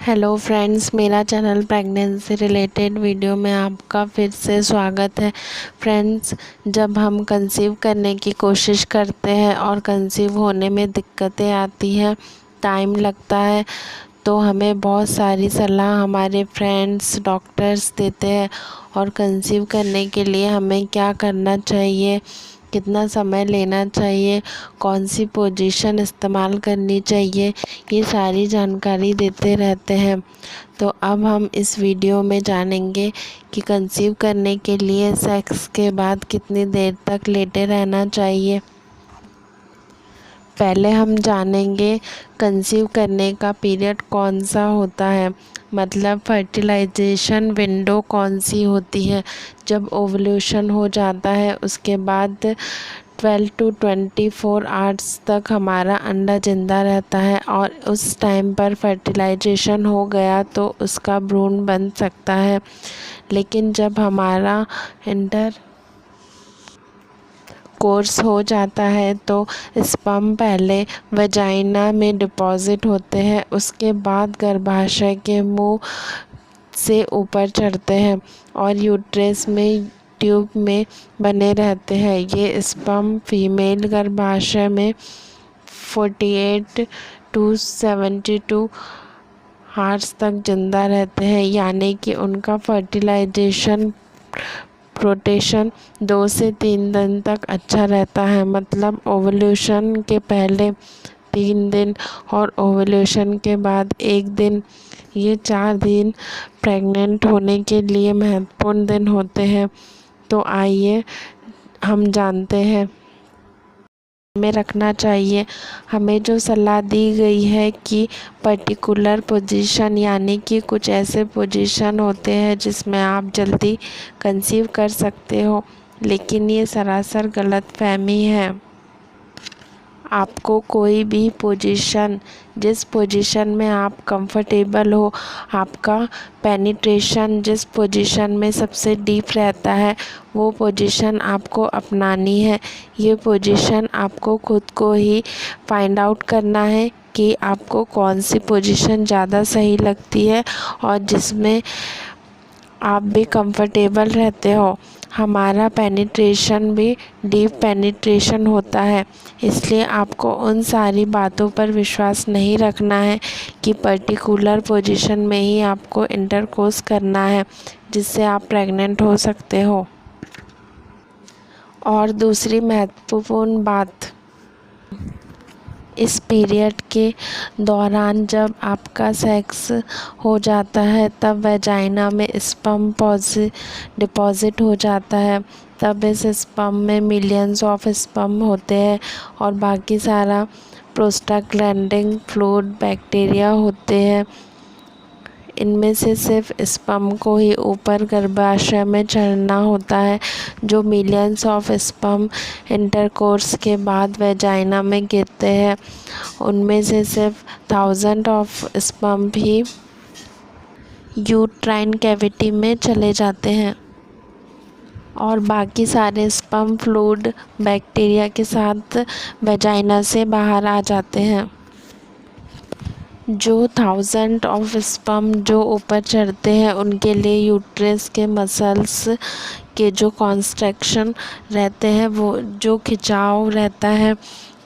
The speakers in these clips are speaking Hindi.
हेलो फ्रेंड्स, मेरा चैनल प्रेगनेंसी रिलेटेड वीडियो में आपका फिर से स्वागत है। फ्रेंड्स, जब हम कंसीव करने की कोशिश करते हैं और कंसीव होने में दिक्कतें आती हैं, टाइम लगता है, तो हमें बहुत सारी सलाह हमारे फ्रेंड्स डॉक्टर्स देते हैं। और कंसीव करने के लिए हमें क्या करना चाहिए, कितना समय लेना चाहिए, कौन सी पोजीशन इस्तेमाल करनी चाहिए, ये सारी जानकारी देते रहते हैं। तो अब हम इस वीडियो में जानेंगे कि कंसीव करने के लिए सेक्स के बाद कितनी देर तक लेटे रहना चाहिए। पहले हम जानेंगे कंसीव करने का पीरियड कौन सा होता है, मतलब फर्टिलाइजेशन विंडो कौन सी होती है। जब ओवल्यूशन हो जाता है उसके बाद 12 to 24 आवर्स तक हमारा अंडा जिंदा रहता है और उस टाइम पर फर्टिलाइजेशन हो गया तो उसका भ्रूण बन सकता है। लेकिन जब हमारा इंटर कोर्स हो जाता है तो स्पर्म पहले वजाइना में डिपॉजिट होते हैं, उसके बाद गर्भाशय के मुंह से ऊपर चढ़ते हैं और यूट्रस में ट्यूब में बने रहते हैं। ये स्पर्म फीमेल गर्भाशय में 48 to 72 आवर्स तक जिंदा रहते हैं, यानी कि उनका फर्टिलाइजेशन रोटेशन 2 से 3 दिन तक अच्छा रहता है। मतलब ओवल्यूशन के पहले 3 दिन और ओवल्यूशन के बाद 1 दिन, ये 4 दिन प्रेग्नेंट होने के लिए महत्वपूर्ण दिन होते हैं। तो आइए हम जानते हैं में रखना चाहिए। हमें जो सलाह दी गई है कि पर्टिकुलर पोजीशन, यानी कि कुछ ऐसे पोजीशन होते हैं जिसमें आप जल्दी कंसीव कर सकते हो, लेकिन ये सरासर गलतफहमी है। आपको कोई भी पोजीशन, जिस पोजीशन में आप कंफर्टेबल हो, आपका पेनिट्रेशन जिस पोजीशन में सबसे डीप रहता है, वो पोजीशन आपको अपनानी है। ये पोजीशन आपको खुद को ही फाइंड आउट करना है कि आपको कौन सी पोजीशन ज़्यादा सही लगती है और जिसमें आप भी कंफर्टेबल रहते हो। हमारा पेनिट्रेशन भी डीप पेनिट्रेशन होता है, इसलिए आपको उन सारी बातों पर विश्वास नहीं रखना है कि पर्टिकुलर पोजीशन में ही आपको इंटरकोर्स करना है जिससे आप प्रेग्नेंट हो सकते हो। और दूसरी महत्वपूर्ण बात, इस पीरियड के दौरान जब आपका सेक्स हो जाता है तब वजाइना में स्पर्म डिपॉजिट हो जाता है। तब इस स्पर्म में मिलियंस ऑफ स्पर्म होते हैं और बाकी सारा प्रोस्टाग्लैंडिन फ्लूइड बैक्टीरिया होते हैं। इनमें से सिर्फ स्पर्म को ही ऊपर गर्भाशय में चढ़ना होता है। जो मिलियंस ऑफ स्पर्म इंटरकोर्स के बाद वजाइना में गिरते हैं, उनमें से सिर्फ 1000 ऑफ स्पर्म भी यूट्राइन कैविटी में चले जाते हैं और बाकी सारे स्पर्म फ्लूइड बैक्टीरिया के साथ वजाइना से बाहर आ जाते हैं। जो 1000 ऑफ स्पर्म जो ऊपर चढ़ते हैं, उनके लिए यूट्रस के मसल्स के जो कॉन्स्ट्रक्शन रहते हैं, वो जो खिंचाव रहता है,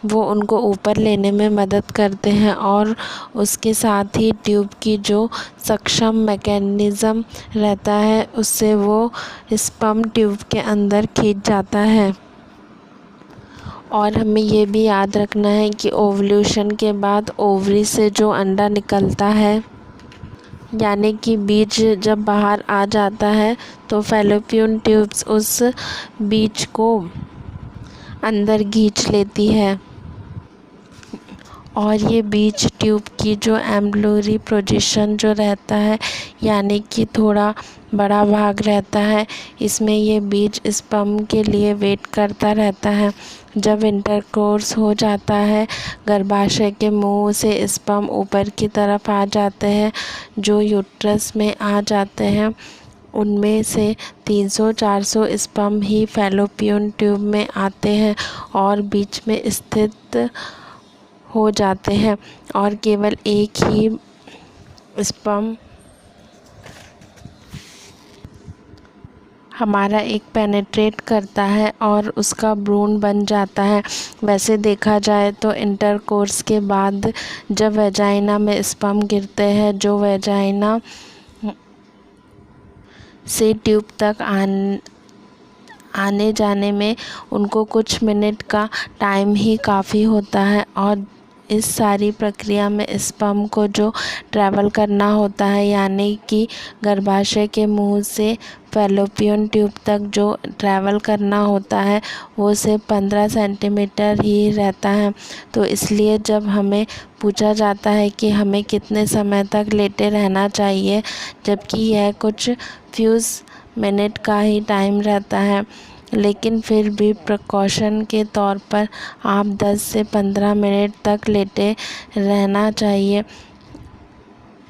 वो उनको ऊपर लेने में मदद करते हैं और उसके साथ ही ट्यूब की जो सक्षम मैकेनिज़्म रहता है, उससे वो स्पर्म ट्यूब के अंदर खींच जाता है। और हमें ये भी याद रखना है कि ओवल्यूशन के बाद ओवरी से जो अंडा निकलता है, यानी कि बीज जब बाहर आ जाता है, तो फैलोपियन ट्यूब्स उस बीज को अंदर खींच लेती है और ये बीज ट्यूब की जो एम्ब्रियोलरी पोजीशन जो रहता है, यानी कि थोड़ा बड़ा भाग रहता है, इसमें ये बीज स्पर्म के लिए वेट करता रहता है। जब इंटरकोर्स हो जाता है, गर्भाशय के मुंह से स्पर्म ऊपर की तरफ आ जाते हैं, जो यूट्रस में आ जाते हैं। उनमें से 300-400 स्पर्म ही फैलोपियन ट्यूब में आते हैं और बीच में स्थित हो जाते हैं और केवल एक ही स्पर्म हमारा एक पेनेट्रेट करता है और उसका भ्रूण बन जाता है। वैसे देखा जाए तो इंटरकोर्स के बाद जब वेजाइना में स्पर्म गिरते हैं, जो वेजाइना से ट्यूब तक आने जाने में उनको कुछ मिनट का टाइम ही काफ़ी होता है, और इस सारी प्रक्रिया में स्पर्म को जो ट्रैवल करना होता है, यानी कि गर्भाशय के मुंह से फैलोपियन ट्यूब तक जो ट्रैवल करना होता है, वो सिर्फ 15 सेंटीमीटर ही रहता है। तो इसलिए जब हमें पूछा जाता है कि हमें कितने समय तक लेटे रहना चाहिए, जबकि यह कुछ फ्यूज़ मिनट का ही टाइम रहता है, लेकिन फिर भी प्रिकॉशन के तौर पर आप 10 से 15 मिनट तक लेटे रहना चाहिए।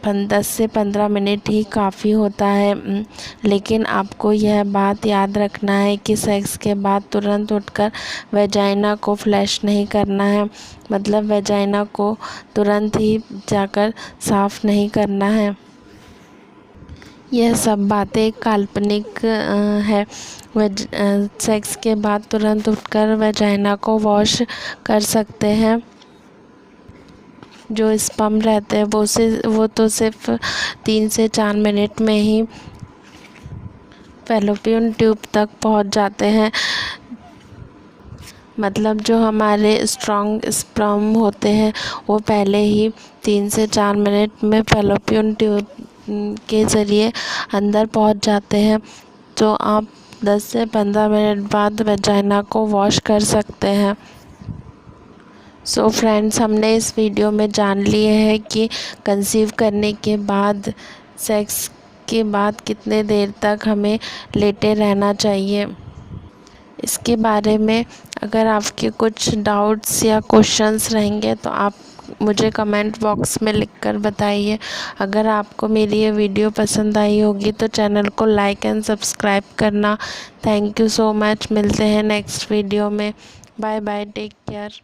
10 से 15 मिनट ही काफ़ी होता है। लेकिन आपको यह बात याद रखना है कि सेक्स के बाद तुरंत उठकर वेजाइना को फ्लैश नहीं करना है, मतलब वेजाइना को तुरंत ही जाकर साफ़ नहीं करना है। यह सब बातें काल्पनिक है। सेक्स के बाद तुरंत उठकर वेजाइना को वॉश कर सकते हैं। जो स्पर्म रहते हैं वो तो सिर्फ 3 से 4 मिनट में ही फैलोपियन ट्यूब तक पहुंच जाते हैं। मतलब जो हमारे स्ट्रॉन्ग स्पर्म होते हैं वो पहले ही 3 से 4 मिनट में फैलोपियन ट्यूब के ज़रिए अंदर पहुंच जाते हैं। तो आप 10 से 15 मिनट बाद वेजाइना को वॉश कर सकते हैं। सो फ्रेंड्स, हमने इस वीडियो में जान लिए है कि कंसीव करने के बाद सेक्स के बाद कितने देर तक हमें लेटे रहना चाहिए। इसके बारे में अगर आपके कुछ डाउट्स या क्वेश्चंस रहेंगे तो आप मुझे कमेंट बॉक्स में लिखकर बताइए। अगर आपको मेरी ये वीडियो पसंद आई होगी तो चैनल को लाइक एंड सब्सक्राइब करना। Thank you so much. मिलते हैं नेक्स्ट वीडियो में। Bye bye, take care.